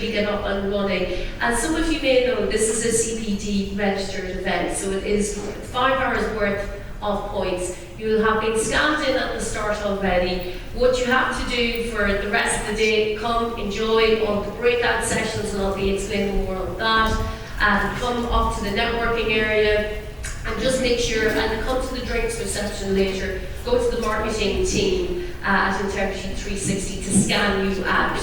really get up and running. As some of you may know, this is a CPD registered event, so it is 5 hours worth of points. You'll have been scanned in at the start already. What you have to do for the rest of the day, come enjoy all the breakout sessions, and I'll be explaining more on that. And come up to the networking area and just make sure, and come to the drinks reception later, go to the marketing team at Integrity 360 to scan you out.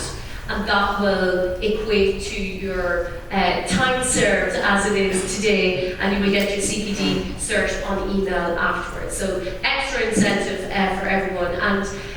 And that will equate to your time served as it is today, and you will get your CPD cert on email afterwards. So extra incentive for everyone.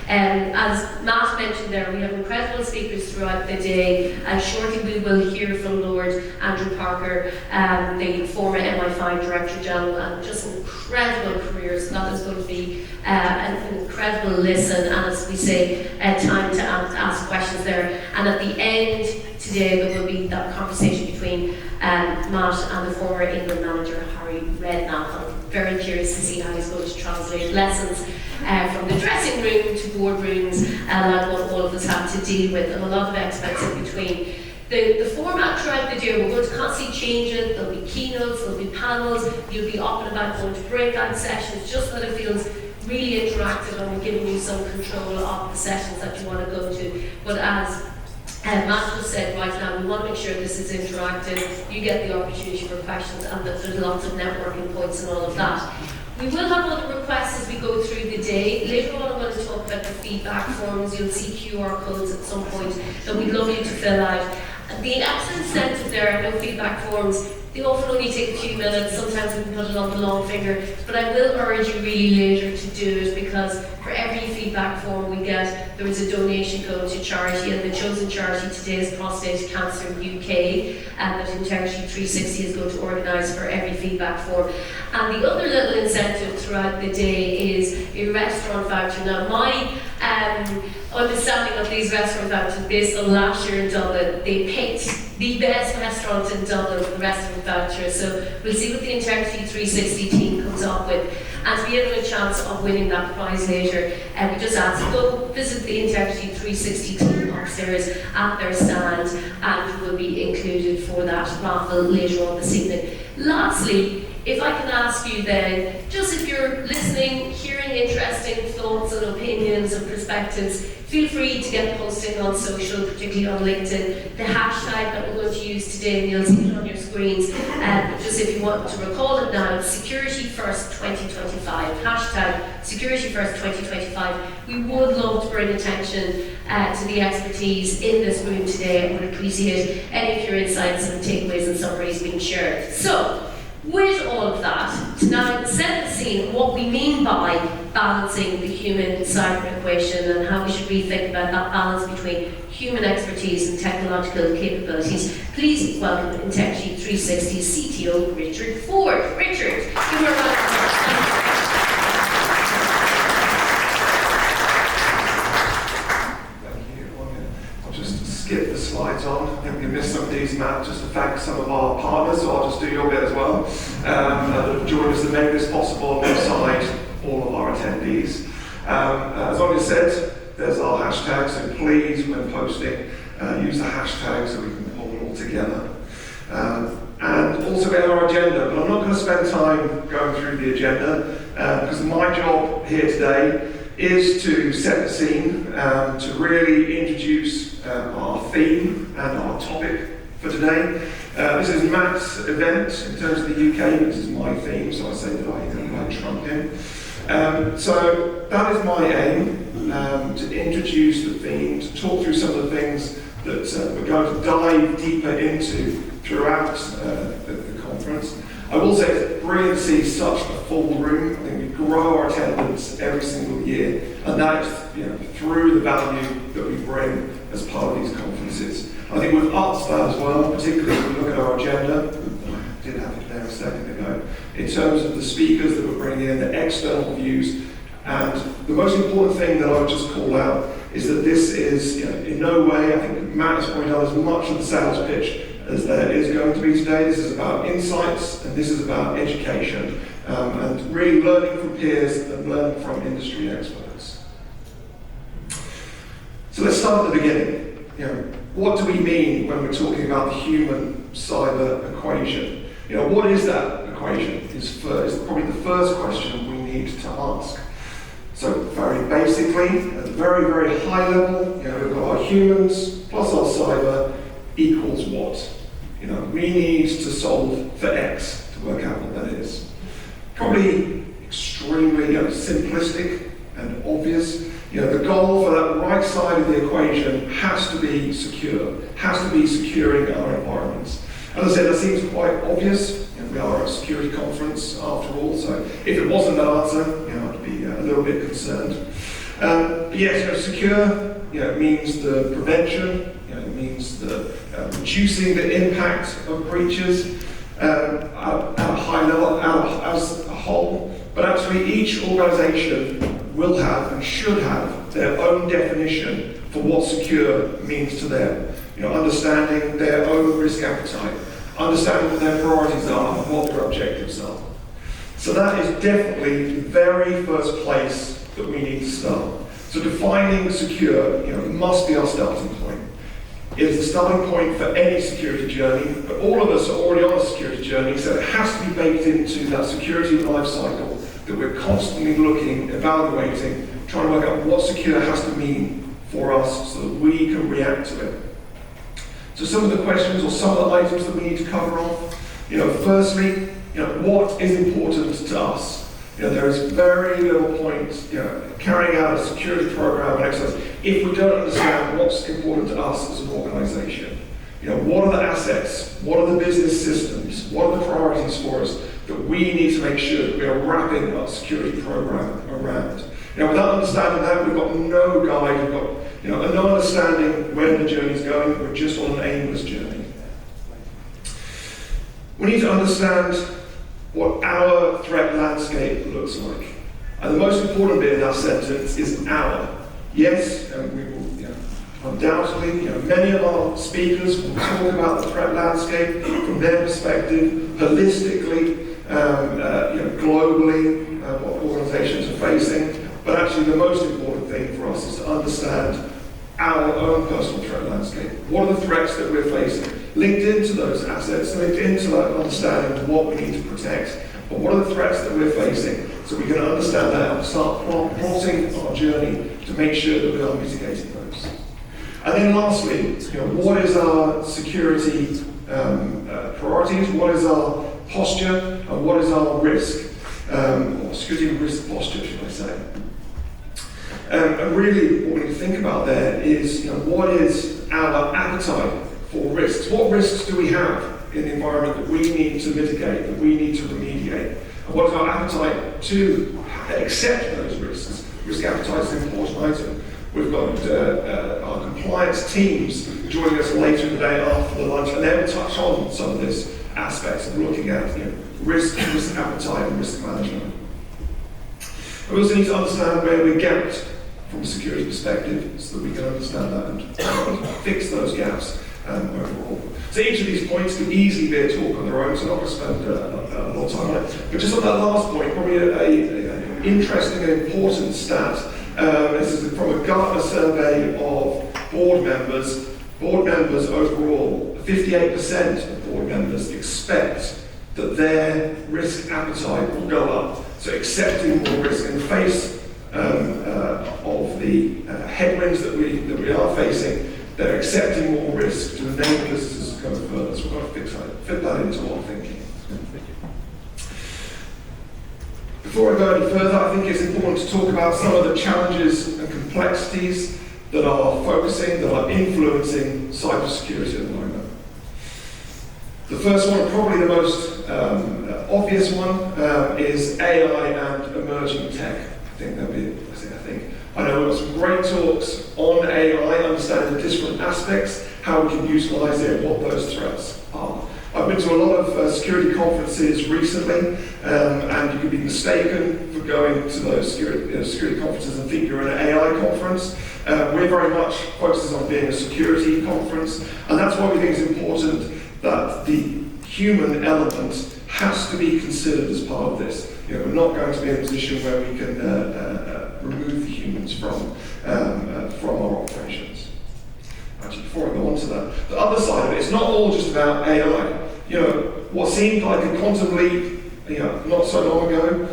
And as Matt mentioned there, we have incredible speakers throughout the day. Shortly we will hear from Lord Andrew Parker, the former MI5 Director General, and just incredible careers. That is going to be an incredible listen, and as we say, time to ask questions there. And at the end today, there will be that conversation between Matt and the former England manager, Harry Redknapp. I'm very curious to see how he's going to translate lessons from the dressing room to boardrooms, and what all of us have to deal with, and a lot of experts in between. The format throughout the day, we're going to constantly change it. There'll be keynotes, there'll be panels, you'll be up and about going to breakout sessions, just so that it feels really interactive and we're giving you some control of the sessions that you want to go to. But as Matt just said right now, we want to make sure this is interactive, you get the opportunity for questions, and that there's lots of networking points and all of that. We will have other requests as we go through the day. Later on I'm going to talk about the feedback forms. You'll see QR codes at some point that we'd love you to fill out. The extra incentive there, no feedback forms, they often only take a few minutes. Sometimes we can put it on the long finger, but I will urge you really later to do it, because for every feedback form we get, there is a donation going to charity, and the chosen charity today is Prostate Cancer UK, and that Integrity 360 is going to organise for every feedback form. And the other little incentive throughout the day is a restaurant voucher. Now, my understanding of these restaurant vouchers based on last year in Dublin, they picked the best restaurant in Dublin for the restaurant voucher. So we'll see what the Integrity 360 team comes up with. And to be able to have a chance of winning that prize later, we just ask, go visit the Integrity 360 team upstairs at their stand, and you will be included for that raffle later on this evening. Lastly, if I can ask you then, just if you're listening, hearing interesting thoughts and opinions and perspectives, feel free to get posting on social, particularly on LinkedIn. The hashtag that we're going to use today, and you'll see it on your screens, just if you want to recall it now, Security First 2025. Hashtag Security First 2025. We would love to bring attention to the expertise in this room today, and would appreciate any of your insights and takeaways and summaries being shared. So, with all of that, to now set the scene of what we mean by balancing the human-cyber equation and how we should rethink about that balance between human expertise and technological capabilities, please welcome Integrity 360 CTO Richard Ford. Richard, give her a round of applause. Skip the slides on. I think we missed some of these, Matt, just to thank some of our partners, so I'll just do your bit as well, that have joined us to make this possible alongside all of our attendees. As Ollie said, there's our hashtag, so please, when posting, use the hashtag so we can pull it all together. And also we have our agenda, but I'm not going to spend time going through the agenda, because my job here today is to set the scene, to really introduce our theme and our topic for today. This is Matt's event in terms of the UK, this is my theme, so I say that I trump him. So that is my aim, to introduce the theme, to talk through some of the things that we're going to dive deeper into throughout the conference. I will say it's brilliant to see such a full room. I think we grow our attendance every single year, and that is through the value that we bring as part of these conferences. I think we've upped that as well, particularly if we look at our agenda. I did have it there a second ago. In terms of the speakers that we're bringing in, the external views, and the most important thing that I would just call out is that this is in no way, I think Matt has pointed out, as much of the sales pitch as there is going to be today. This is about insights, and this is about education, and really learning from peers and learning from industry experts. So let's start at the beginning. what do we mean when we're talking about the human-cyber equation? What is that equation is probably the first question we need to ask. So very basically, at a very, very high level, we've got our humans plus our cyber equals what? We need to solve for X to work out what that is. Probably extremely simplistic and obvious. The goal for that right side of the equation has to be secure, has to be securing our environments. As I said, that seems quite obvious. We are at a security conference after all, so if it wasn't that answer, I'd be a little bit concerned. But yes, secure, means the prevention, it means the reducing the impact of breaches at a high level, as a whole. But actually, each organisation will have and should have their own definition for what secure means to them. Understanding their own risk appetite, understanding what their priorities are and what their objectives are. So that is definitely the very first place that we need to start. So defining secure, must be our starting point. It is the starting point for any security journey, but all of us are already on a security journey, so it has to be baked into that security life cycle that we're constantly looking, evaluating, trying to work out what secure has to mean for us so that we can react to it. So some of the questions or some of the items that we need to cover off, firstly, what is important to us? There is very little point carrying out a security program and exercise if we don't understand what's important to us as an organisation. What are the assets? What are the business systems? What are the priorities for us that we need to make sure that we are wrapping our security program around? Without understanding that, we've got no guide, we've got no understanding where the journey's going, we're just on an aimless journey. We need to understand what our threat landscape looks like. And the most important bit in that sentence is our. Yes, and we will, undoubtedly, many of our speakers will talk about the threat landscape from their perspective, holistically, globally, what organizations are facing. But actually the most important thing for us is to understand our own personal threat landscape. What are the threats that we're facing? Linked into those assets, linked into that understanding of what we need to protect. But what are the threats that we're facing? So we can understand that and start plotting our journey to make sure that we are mitigating those. And then lastly, what is our security priorities? What is our posture? And what is our risk? Or security risk posture, should I say. And really, what we need to think about there is, what is our appetite for risks? What risks do we have in the environment that we need to mitigate, that we need to remediate? And what is our appetite to accept those risks? Risk appetite is an important item. We've got our compliance teams joining us later in the day after the lunch, and they will touch on some of these aspects of looking at risk appetite, and risk management. We also need to understand where we're gapped from a security perspective so that we can understand that and fix those gaps overall. So each of these points could easily be a talk on their own, so I'm not going to spend a lot of time on it. But just on that last point, probably an interesting and important stat. This is from a Gartner survey of board members. Board members overall, 58% of board members expect that their risk appetite will go up. So accepting more risk in the face of the headwinds that we are facing, they're accepting more risk to enable businesses to go further. So we've got to fit that into our thinking. Before I go any further, I think it's important to talk about some of the challenges and complexities that are focusing, that are influencing cybersecurity at the moment. The first one, probably the most obvious one, is AI and emerging tech. I know we've got some great talks on AI, understanding the different aspects, how we can utilise it, what those threats are. I've been to a lot of security conferences recently, and you could be mistaken for going to those security conferences and think you're in an AI conference. We're very much focused on being a security conference, and that's why we think it's important that the human element has to be considered as part of this. We're not going to be in a position where we can remove the humans from our operations. Actually, before I go on to onto that. The other side of it, it's not all just about AI. You know, what seemed like a quantum leap, you know, not so long ago,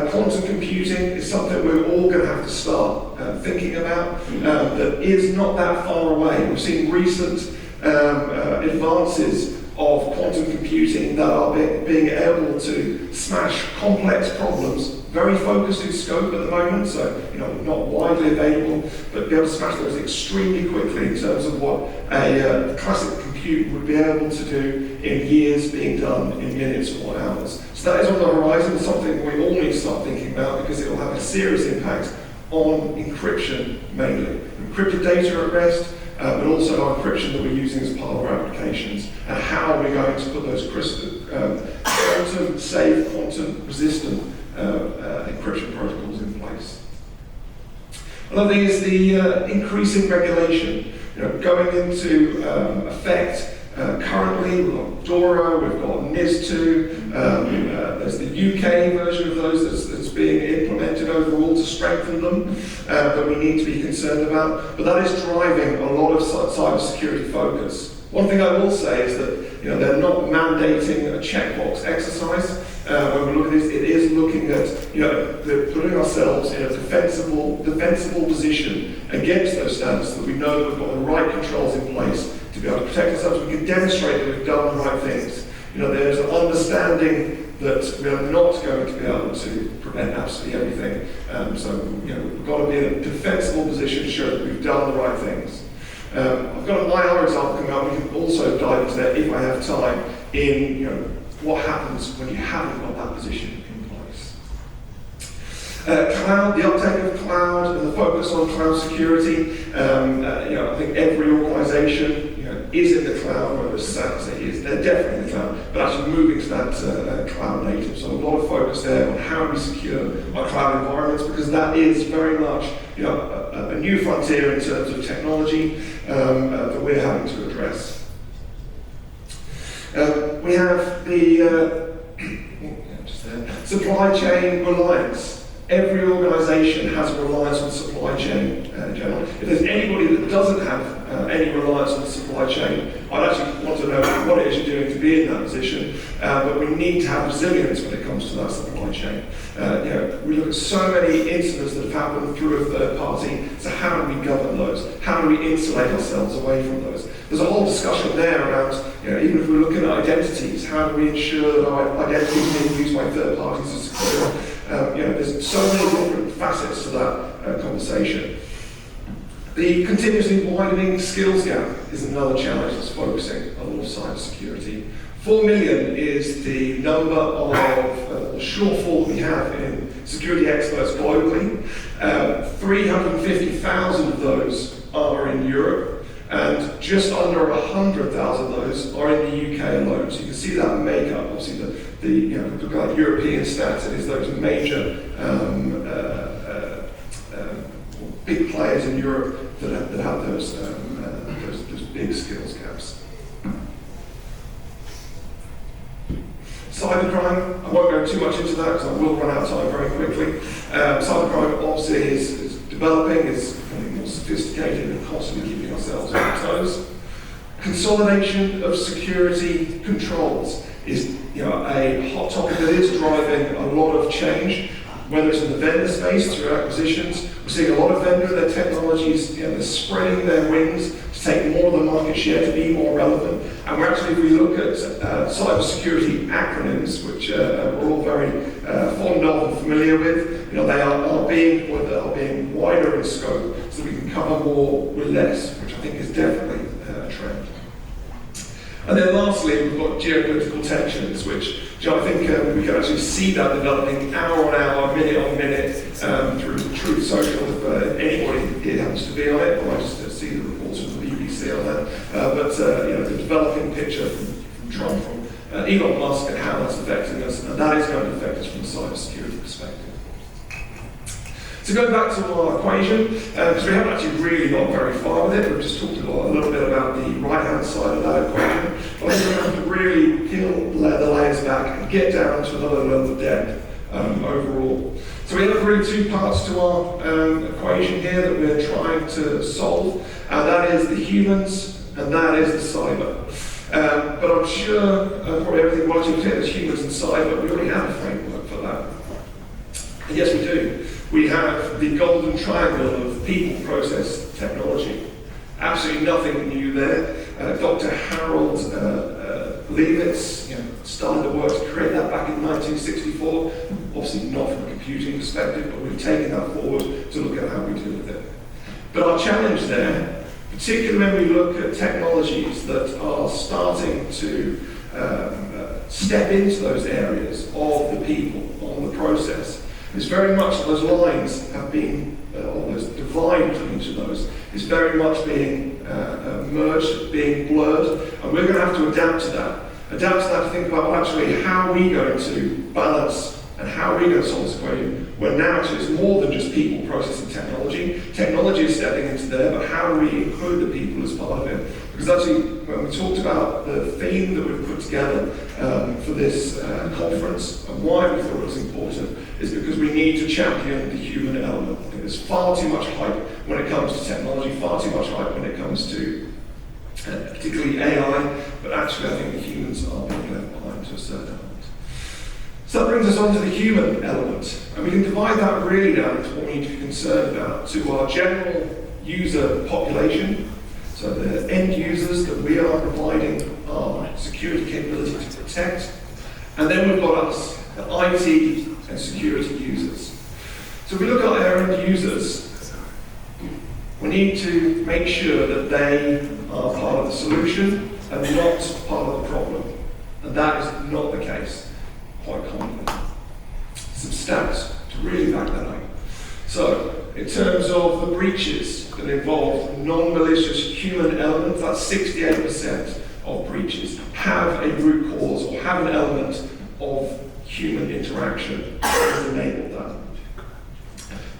quantum computing is something we're all going to have to start thinking about. That is not that far away. We've seen recent advances of quantum computing that are being able to smash complex problems, very focused in scope at the moment, so you know, not widely available, but be able to smash those extremely quickly in terms of what a classic compute would be able to do in years, being done in minutes or hours. So that is on the horizon, something we all need to start thinking about because it will have a serious impact on encryption mainly. Encrypted data at rest, but also our encryption that we're using as part of our applications, and how are we going to put those quantum safe, quantum resistant encryption protocols in place. Another thing is the increasing regulation. You know, going into effect currently, we've got DORA, we've got NIS2, there's the UK version of those that's being implemented overall to strengthen them, that we need to be concerned about. But that is driving a lot of cybersecurity focus. One thing I will say is that they're not mandating a checkbox exercise. When we look at this, it is looking at putting ourselves in a defensible position against those standards, so that we know that we've got the right controls in place to be able to protect ourselves. We can demonstrate that we've done the right things. There's an understanding that we are not going to be able to prevent absolutely everything. So we've got to be in a defensible position to show that we've done the right things. I've got an IR example coming up. We can also dive into that if I have time in what happens when you haven't got that position in place. Cloud, the uptake of cloud and the focus on cloud security. I think every organisation is in the cloud, whether it's SaaS, they're definitely in the cloud, but actually moving to that cloud native. So a lot of focus there on how we secure our cloud environments, because that is very much a new frontier in terms of technology that we're having to address. We have the supply chain reliance. Every organisation has a reliance on supply chain in general. If there's anybody that doesn't have any reliance on the supply chain, I'd actually want to know what it is you're doing to be in that position. But we need to have resilience when it comes to that supply chain. We look at so many incidents that have happened through a third party. So how do we govern those? How do we insulate ourselves away from those? There's a whole discussion there around, even if we're looking at identities, how do we ensure that our identities being used by third parties are secure? There's so many different facets to that conversation. The continuously widening skills gap is another challenge that's focusing a lot of cybersecurity. 4 million is the number of shortfall we have in security experts globally. 350,000 of those are in Europe, and just under 100,000 of those are in the UK alone. So you can see that makeup. Obviously, look at European stats, it is those major big players in Europe that have those big skills gaps. Cybercrime, I won't go too much into that because I will run out of time very quickly. Cybercrime obviously is developing, is becoming more sophisticated and constantly keeping ourselves on our toes. Consolidation of security controls is a hot topic that is driving a lot of change, whether it's in the vendor space through acquisitions. We're seeing a lot of their technologies, they're spreading their wings to take more of the market share, to be more relevant. And we're actually, if we look at cybersecurity acronyms, which we're all very fond of and familiar with, they are being wider in scope so that we can cover more with less, which I think is definitely a trend. And then lastly, we've got geopolitical tensions, which I think we can actually see that developing hour on hour, minute on minute, through Truth Social, if anybody here happens to be on it, or I just see the reports from the BBC on that. But the developing picture from Trump, from Elon Musk, and how that's affecting us, and that is going to affect us from a cybersecurity perspective. So going back to our equation, because we haven't actually really got very far with it, we've just talked a little bit about the right-hand side of that equation. But I think we have to really peel the layers back and get down to another level of depth overall. So we have really two parts to our equation here that we're trying to solve, and that is the humans and that is the cyber. But I'm sure probably everything watching here, there's humans and cyber. We already have a framework for that. And yes, we do. We have the golden triangle of people, process, technology. Absolutely nothing new there. Dr. Harold Leavitt's started the work to create that back in 1964. Obviously not from a computing perspective, but we've taken that forward to look at how we deal with it. But our challenge there, particularly when we look at technologies that are starting to step into those areas of the people, on the process, is very much those lines have been, or those divide between each of those, is very much being merged, being blurred, and we're going to have to adapt to that. Adapt to that to think about, well, actually, how are we going to balance and how are we going to solve this equation when now actually it's more than just people, process, and technology. Technology is stepping into there, but how do we include the people as part of it? Because actually, when we talked about the theme that we've put together for this conference and why we thought it was important, is because we need to champion the human element. I think there's far too much hype when it comes to technology, far too much hype when it comes to particularly AI, but actually I think the humans are being left behind to a certain element. So that brings us on to the human element, and we can divide that really down into what we need to be concerned about, to our general user population, so the end users that we are providing our security capability to protect, and then we've got us, the IT and security users. So if we look at our end users, we need to make sure that they are part of the solution and not part of the problem. And that is not the case, quite commonly. Some stats to really back that up. So, in terms of the breaches that involve non-malicious human elements, that's 68% of breaches have a root cause or have an element of human interaction that has enabled that.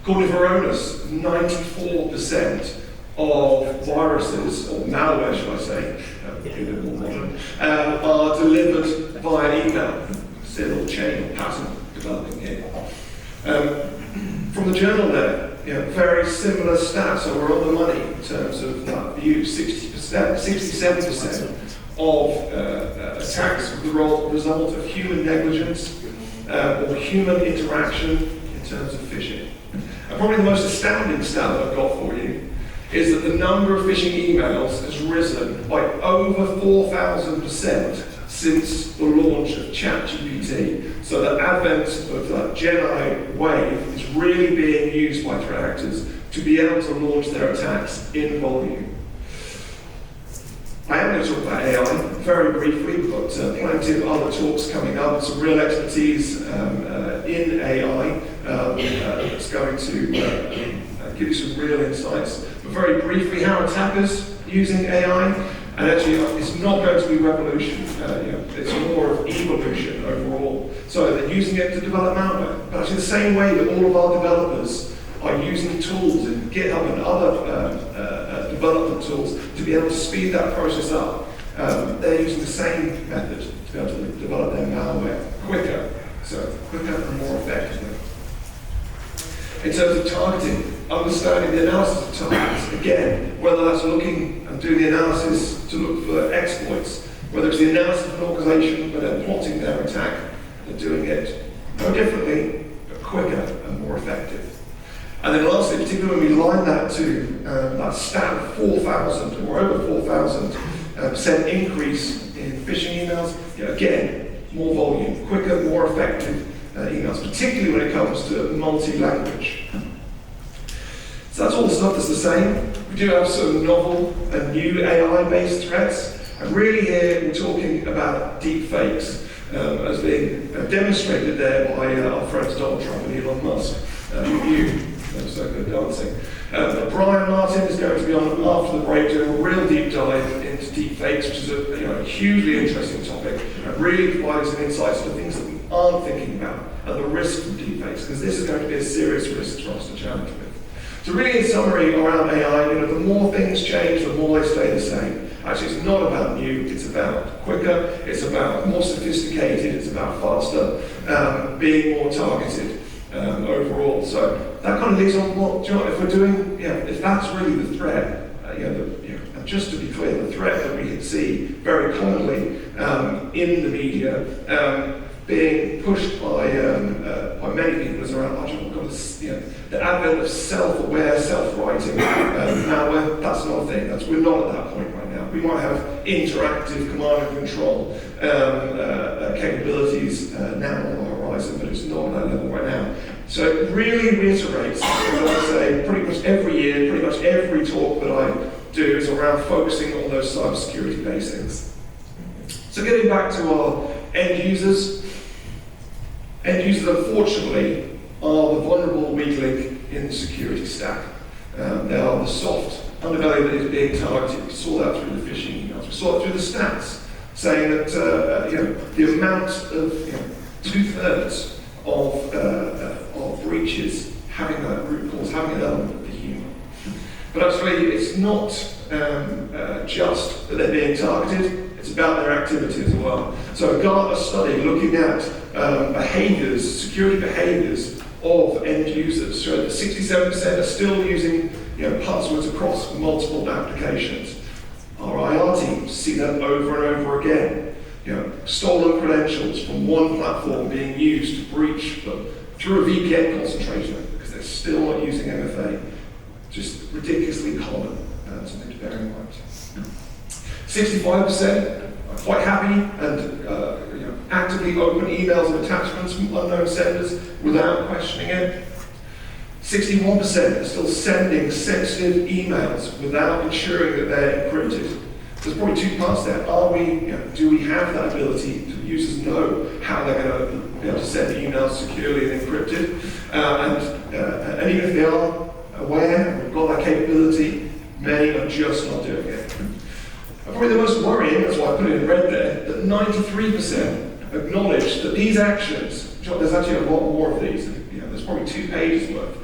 According to Varonis, 94% of viruses, or malware should I say, a bit more modern, are delivered via email. See a little chain or pattern developing here. From the journal there, very similar stats, so we're on the money in terms of that view. 67% of attacks were the result of human negligence or human interaction in terms of phishing. And probably the most astounding stat that I've got for you is that the number of phishing emails has risen by over 4,000% since the launch of ChatGPT. So the advent of that Gen AI wave is really being used by threat actors to be able to launch their attacks in volume. I am going to talk about AI very briefly. We've got plenty of other talks coming up, some real expertise in AI that's going to give you some real insights. But very briefly, how attackers using AI, and actually it's not going to be revolution, it's more of evolution overall. So they're using it to develop malware, but actually the same way that all of our developers are using tools in GitHub and other development tools to be able to speed that process up. They're using the same method to be able to develop their malware quicker, so quicker and more effectively. In terms of targeting, understanding the analysis of targets, again, whether that's looking and doing the analysis to look for exploits, whether it's the analysis of an organisation where they're plotting their attack, they're doing it no differently, but quicker and more effective. And then lastly, particularly when we line that to that stat of 4,000 or over 4,000% increase in phishing emails, again, more volume, quicker, more effective emails, particularly when it comes to multi-language. So that's all the stuff that's the same. We do have some novel and new AI-based threats, and really here we're talking about deep fakes as being demonstrated there by our friends Donald Trump and Elon Musk. So good dancing. Brian Martin is going to be on after the break doing a real deep dive into deepfakes, which is a hugely interesting topic, and really providing some insights into things that we aren't thinking about and the risk from deepfakes, because this is going to be a serious risk for us to challenge with. So really, in summary, around AI, the more things change, the more they stay the same. Actually, it's not about new, it's about quicker, it's about more sophisticated, it's about faster, being more targeted. Overall, so that kind of leads on what, if we're doing, if that's really the threat, and just to be clear, the threat that we see very commonly in the media being pushed by many people is around the advent of self-aware, self-writing malware. That's not a thing. We're not at that point right now. We might have interactive command and control capabilities now on the horizon, but it's not at that level right now. So it really reiterates what I say pretty much every year, pretty much every talk that I do is around focusing on those cybersecurity basics. So getting back to our end users unfortunately are the vulnerable weak link in the security stack. They are the soft underbelly that is being targeted. We saw that through the phishing emails. We saw it through the stats, saying that the amount of 2/3 of breaches having that root cause, having an element of the human. But actually, it's not just that they're being targeted. It's about their activity as well. So a Gartner study looking at security behaviors of end users showed that 67% are still using passwords across multiple applications. Our IR teams see that over and over again. Stolen credentials from one platform being used to breach them through a VPN concentration because they're still not using MFA. Just ridiculously common, something to bear in mind. 65% are quite happy and actively open emails and attachments from unknown senders without questioning it. 61% are still sending sensitive emails without ensuring that they're encrypted. There's probably two parts there. Do we have that ability? Do users know how they're going to be able to send emails securely and encrypted? And even if they are aware, we've got that capability, many are just not doing it. And probably the most worrying, that's why I put it in red there, that 93% acknowledge that these actions, there's actually a lot more of these, there's probably 2 pages worth,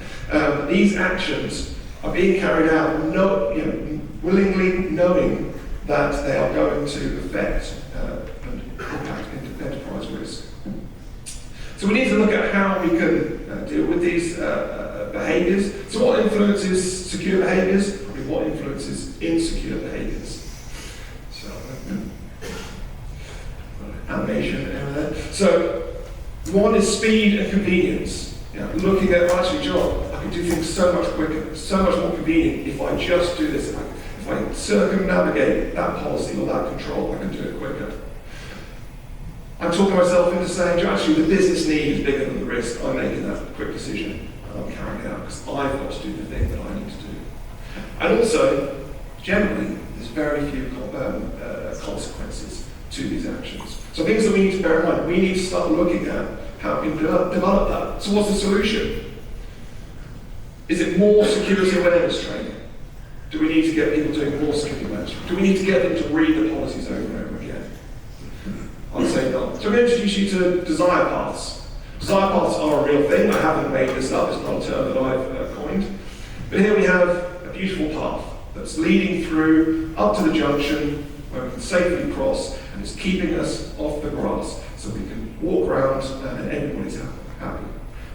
these actions are being carried out willingly knowing that they are going to affect and impact enterprise risk. So we need to look at how we can deal with these behaviors. So what influences secure behaviors? Probably what influences insecure behaviors. So, animation error there. So one is speed and convenience. Looking at, actually, John, I can do things so much quicker, so much more convenient if I just do this. If I circumnavigate that policy or that control, I can do it quicker. I'm talking myself into saying, actually, the business need is bigger than the risk. I'm making that quick decision and I'm carrying it out because I've got to do the thing that I need to do. And also, generally, there's very few consequences to these actions. So things that we need to bear in mind. We need to start looking at how we can develop that. So what's the solution? Is it more security awareness training? Do we need to get people doing more security awareness? Do we need to get them to read the policies over and over again? I'd say not. So I'm going to introduce you to desire paths. Desire paths are a real thing. I haven't made this up. It's not a term that I've coined. But here we have a beautiful path that's leading through up to the junction where we can safely cross, and it's keeping us off the grass so we can walk around and everybody's happy.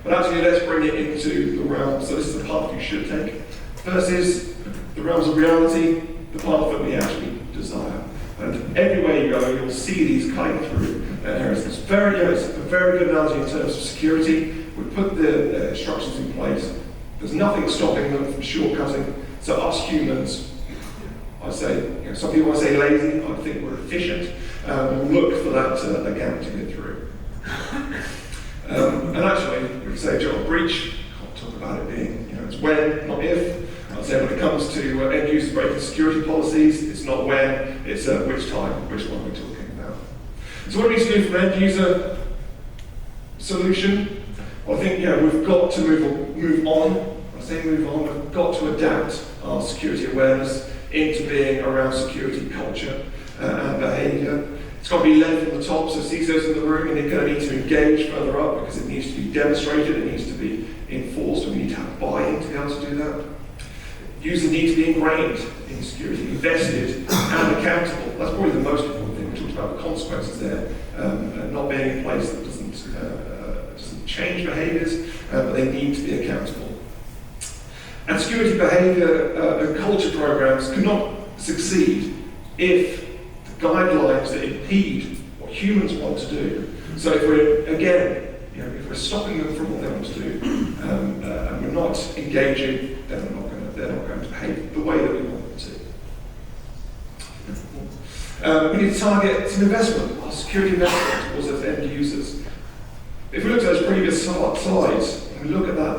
But actually, let's bring it into the realm. So this is the path you should take. First is the realms of reality, the path that we actually desire. And everywhere you go, you'll see these cutting through areas. It's a very good analogy in terms of security. We put the instructions in place. There's nothing stopping them from shortcutting. So us humans, I say, some people might say lazy. I think we're efficient. We'll look for that gap to get through. And actually, we can say, John, breach. Can't talk about it being, it's when, not if. I'd say when it comes to end users breaking security policies, it's not when, it's which time, which one we're talking about. So what do we need to do for an end user solution? Well, I think we've got to move on. When I say move on, we've got to adapt our security awareness into being around security culture and behaviour. It's got to be led from the top, so CISOs in the room, and they're going to need to engage further up because it needs to be demonstrated, it needs to be enforced, and we need to have buy-in to be able to do that. Users need to be ingrained in security, invested and accountable. That's probably the most important thing. We talked about the consequences there, not being in place that doesn't change behaviours, but they need to be accountable. And security behaviour and culture programs cannot succeed if the guidelines that impede what humans want to do. So if we're, again, if we're stopping them from what they want to do, and we're not engaging, then they're not going to behave the way that we want them to. We need to target some investment, our security investment towards those end users. If we look at those previous slides, and we look at that,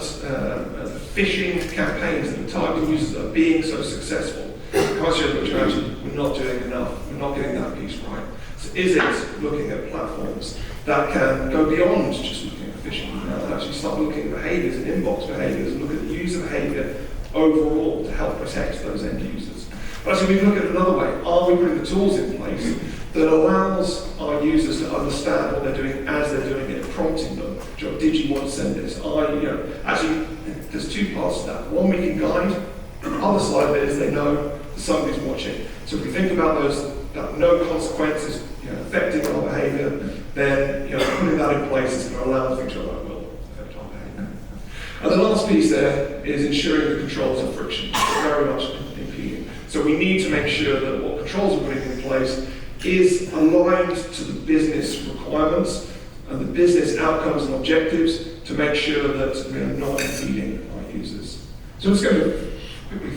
the phishing campaigns that are targeting users that are being so successful, quite sure that we're not doing enough, we're not getting that piece right. So is it looking at platforms that can go beyond just looking at phishing and actually start looking at behaviours and inbox behaviours and look at the user behaviour overall to help protect those end users? But actually we can look at it another way. Are we putting the tools in place that allows our users to understand what they're doing as they're doing it, prompting them, did you want to send this? Actually, there's two parts to that. One, we can guide. The other side of it is they know that somebody's watching. So if we think about that no consequences affecting our behaviour, then putting that in place is going to allow things to will affect our behaviour. And the last piece there is ensuring the controls of friction, very much impeding. So we need to make sure that what controls we're putting in place is aligned to the business requirements and the business outcomes and objectives to make sure that we are not impeding our users. So I'm just going to quickly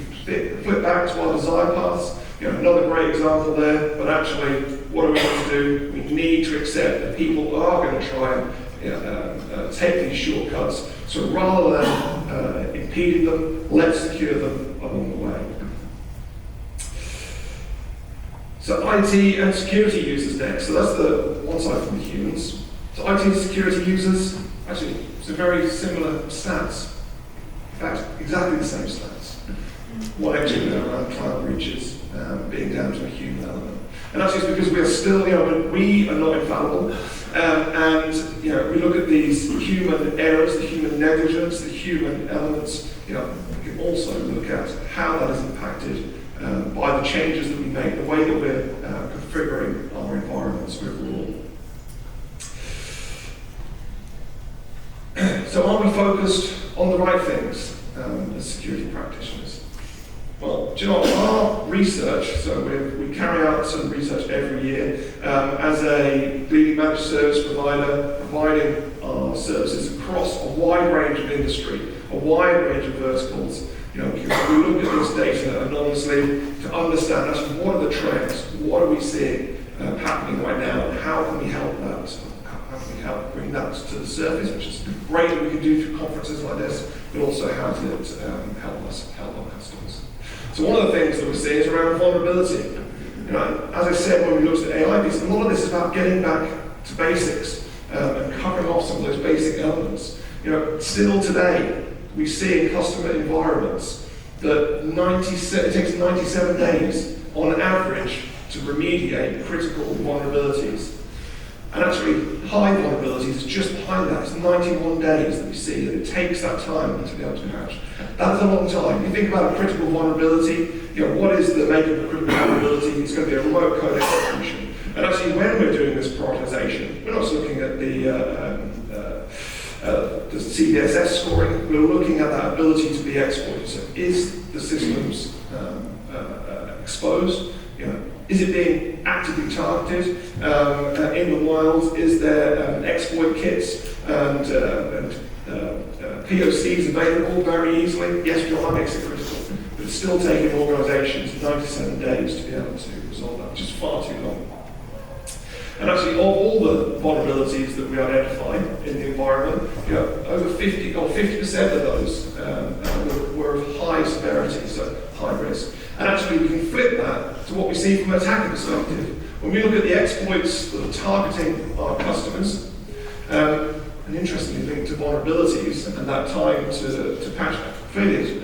flip back to our desire paths. Another great example there, but actually, what do we want to do? We need to accept that people are going to try and take these shortcuts. So rather than impeding them, let's secure them along the way. So IT and security users next. So that's the one side from the humans. So IT and security users, actually, it's a very similar stats. In fact, exactly the same stats. One actually around cloud breaches being down to a human element. And actually it's because we are still, we are not infallible. And we look at these human errors, the human negligence, the human elements. We can also look at how that is impacted by the changes that we make, the way that we're configuring our environments overall. So are we focused on the right things as security practitioners? Well, do you know what? Our research, so we carry out some research every year as a leading managed service provider, providing our services across a wide range of industry, a wide range of verticals. We look at this data anonymously to understand actually what are the trends, what are we seeing happening right now, and how can we help that? How can we help bring that to the surface, which is great that we can do through conferences like this, but also how to help our customers. So one of the things that we're seeing is around vulnerability. As I said when we looked at AI, a lot of this is about getting back to basics and covering off some of those basic elements. Still today, we see in customer environments that it takes 97 days on average to remediate critical vulnerabilities. And actually, high vulnerabilities is just behind that. It's 91 days that we see that it takes that time to be able to patch. That is a long time. If you think about a critical vulnerability, what is the makeup of a critical vulnerability? It's going to be a remote code execution. And actually, when we're doing this prioritization, we're not just looking at the CVSS scoring, we're looking at that ability to be exploited. So is the systems exposed? Is it being actively targeted in the wild? Is there exploit kits and POCs available very easily? Yes, John, that makes it critical. But it's still taking organizations 97 days to be able to resolve that, which is far too long. And actually, of all the vulnerabilities that we identified in the environment, over 50% of those were of high severity, so high risk. And actually, we can flip that to what we see from an attacker perspective. When we look at the exploits that are targeting our customers, and interestingly linked to vulnerabilities and that time to patch, clearly,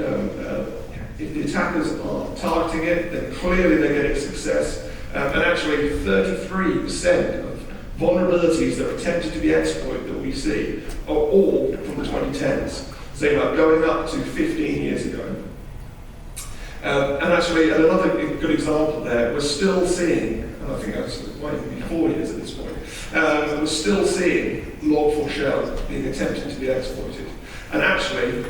if the attackers are targeting it, then clearly they're getting success. And actually, 33% of vulnerabilities that are attempted to be exploited that we see are all from the 2010s. So going up to 15 years ago. And actually, another good example there, we're still seeing, and I think it might even be 4 years at this point, we're still seeing Log4Shell being attempted to be exploited. And actually,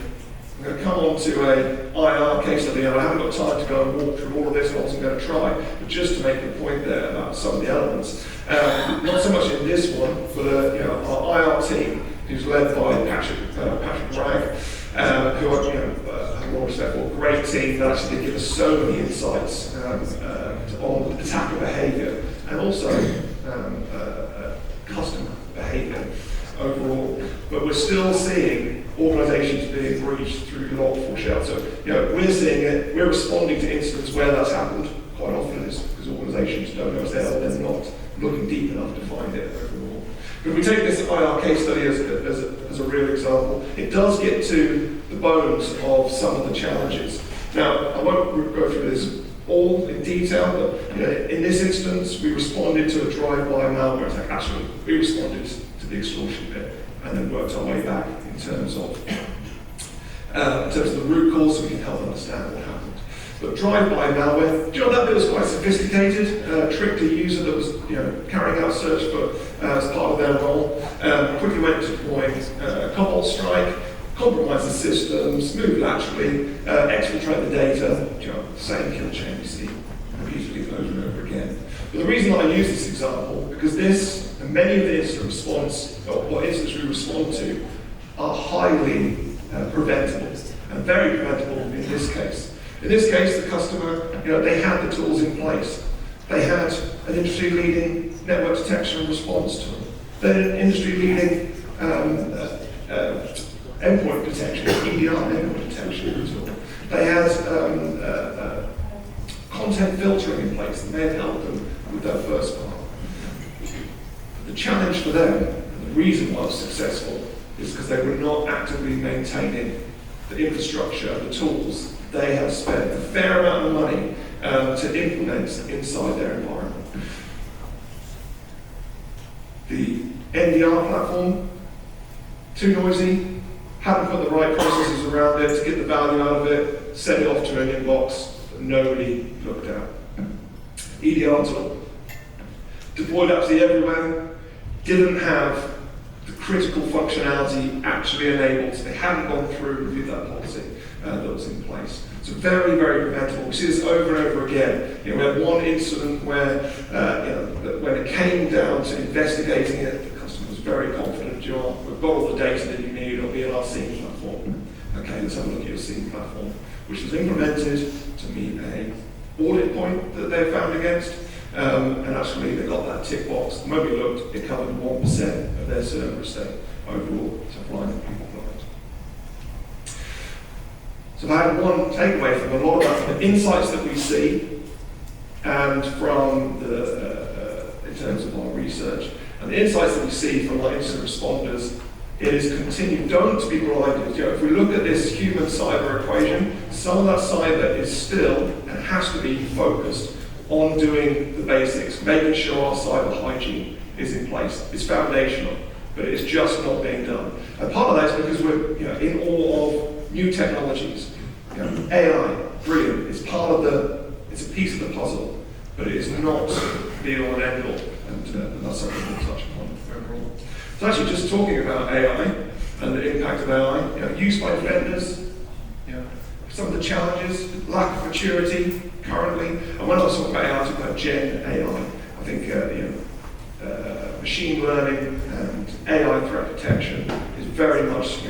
I'm going to come on to a IR case study, and I haven't got time to go and walk through all of this, I wasn't going to try, but just to make the point there about some of the elements. Not so much in this one, but our IR team, who's led by Patrick Bragg, who are, have more respect for, great team that actually give us so many insights on attacker behaviour and also customer behaviour overall. But we're still seeing organisations being breached through Log4Shell. So, we're seeing it, we're responding to incidents where that's happened. Quite often it's because organisations don't know it's there, they're not looking deep enough to find it overall. But if we take this IR case study as a real example, it does get to the bones of some of the challenges. Now, I won't go through this all in detail, but in this instance, we responded to a drive-by malware attack. Actually, we responded to the extortion bit and then worked our way back in terms of the root cause, so we can help understand what happened. But drive-by malware, that bit was quite sophisticated, tricked a user that was carrying out search as part of their role, quickly went to deploying Cobalt Strike, compromise the systems, move laterally, exfiltrate the data, same kill chain we see repeatedly over and over again. But the reason I use this example, because this and many of the incident response, or incidents we respond to, are highly preventable, and very preventable in this case. In this case, the customer, they had the tools in place. They had an industry-leading network detection and response tool. They had an industry-leading endpoint detection, EDR endpoint detection tool. They had content filtering in place that may have helped them with that first part. The challenge for them, and the reason why it was successful, is because they were not actively maintaining the infrastructure, the tools they have spent a fair amount of money to implement inside their environment. The NDR platform, too noisy, haven't put the right processes around it to get the value out of it, sent it off to an inbox that nobody looked at. EDR tool, deployed absolutely everywhere, didn't have the critical functionality actually enabled. They hadn't gone through, reviewed that policy that was in place. So very, very preventable. We see this over and over again. We had one incident where, when it came down to investigating it, the customer was very confident, we've got all the data that you need, it'll be in our SIEM platform. Okay, let's have a look at your SIEM platform, which was implemented to meet an audit point that they found against. And actually they got that tick box. The moment we looked, it covered 1% of their server estate overall, so flying and people flying. So I had one takeaway from a lot of that, the insights that we see, and from in terms of our research, and the insights that we see from our incident responders, it is continued. Don't be blinded. If we look at this human cyber equation, some of that cyber is still and has to be focused on doing the basics, making sure our cyber hygiene is in place. It's foundational, but it's just not being done. And part of that is because we're in awe of new technologies. AI, brilliant. It's it's a piece of the puzzle, but it is not be all and end all. And that's something we'll touch upon overall. So actually, just talking about AI and the impact of AI, used by vendors, some of the challenges, lack of maturity currently. And when I was talking about AI, I was talking about Gen AI. I think machine learning and AI threat detection is very much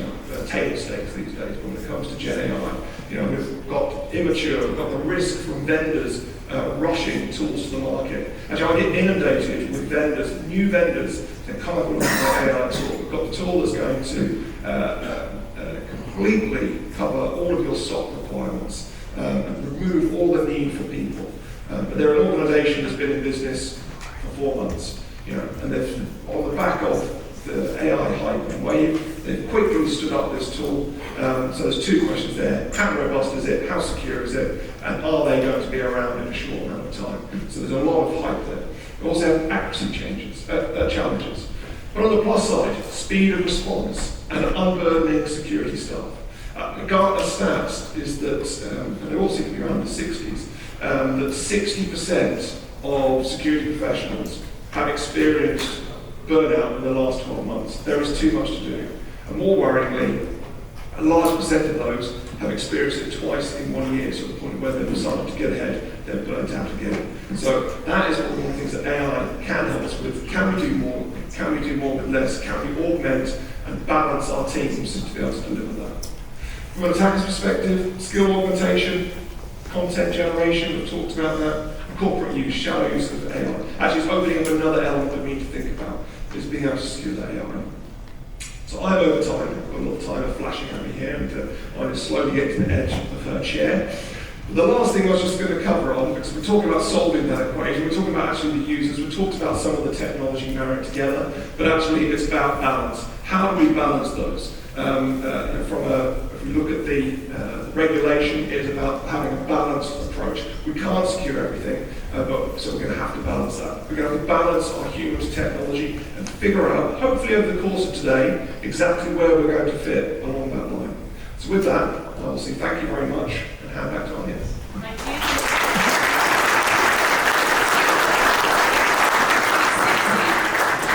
table stakes these days when it comes to Gen AI. We've got immature, we've got the risk from vendors rushing tools to the market. Actually, I get inundated with vendors, new vendors, that come up with an AI tool. We've got the tool that's going to completely cover all of your SOC requirements and remove all the need for people. But they're an organisation that's been in business for 4 months, and they've, on the back of the AI hype and wave, they've quickly stood up this tool. So there's two questions there. How robust is it? How secure is it? And are they going to be around in a short amount of time? So there's a lot of hype there. We also have accuracy challenges. But on the plus side, speed of response and unburdening security staff. Gartner stats is that, and they all seem to be around the 60s, that 60% of security professionals have experienced burnout in the last 12 months. There is too much to do. And more worryingly, A large percent of those have experienced it twice in 1 year, to the point where they've decided to get ahead, they're burnt out again. So that is one of the things that AI can help us with. Can we do more? Can we do more with less? Can we augment and balance our teams to be able to deliver that? From an attacker's perspective, skill augmentation, content generation, we've talked about that, and corporate use, shallow use of AI. Actually, it's opening up another element that we need to think about, is being able to skew that AI. So I'm over time, I've got a little timer flashing at me here, and I'm just slowly getting to the edge of her chair. But the last thing I was just going to cover on, because we're talking about solving that equation, we're talking about actually the users, we talked about some of the technology married together, but actually it's about balance. How do we balance those? If we look at the regulation, it's about having a balanced approach. We can't secure everything, so we're going to have to balance that. We're going to have to balance our human to technology and figure out, hopefully over the course of today, exactly where we're going to fit along that line. So with that, I will say thank you very much and hand back to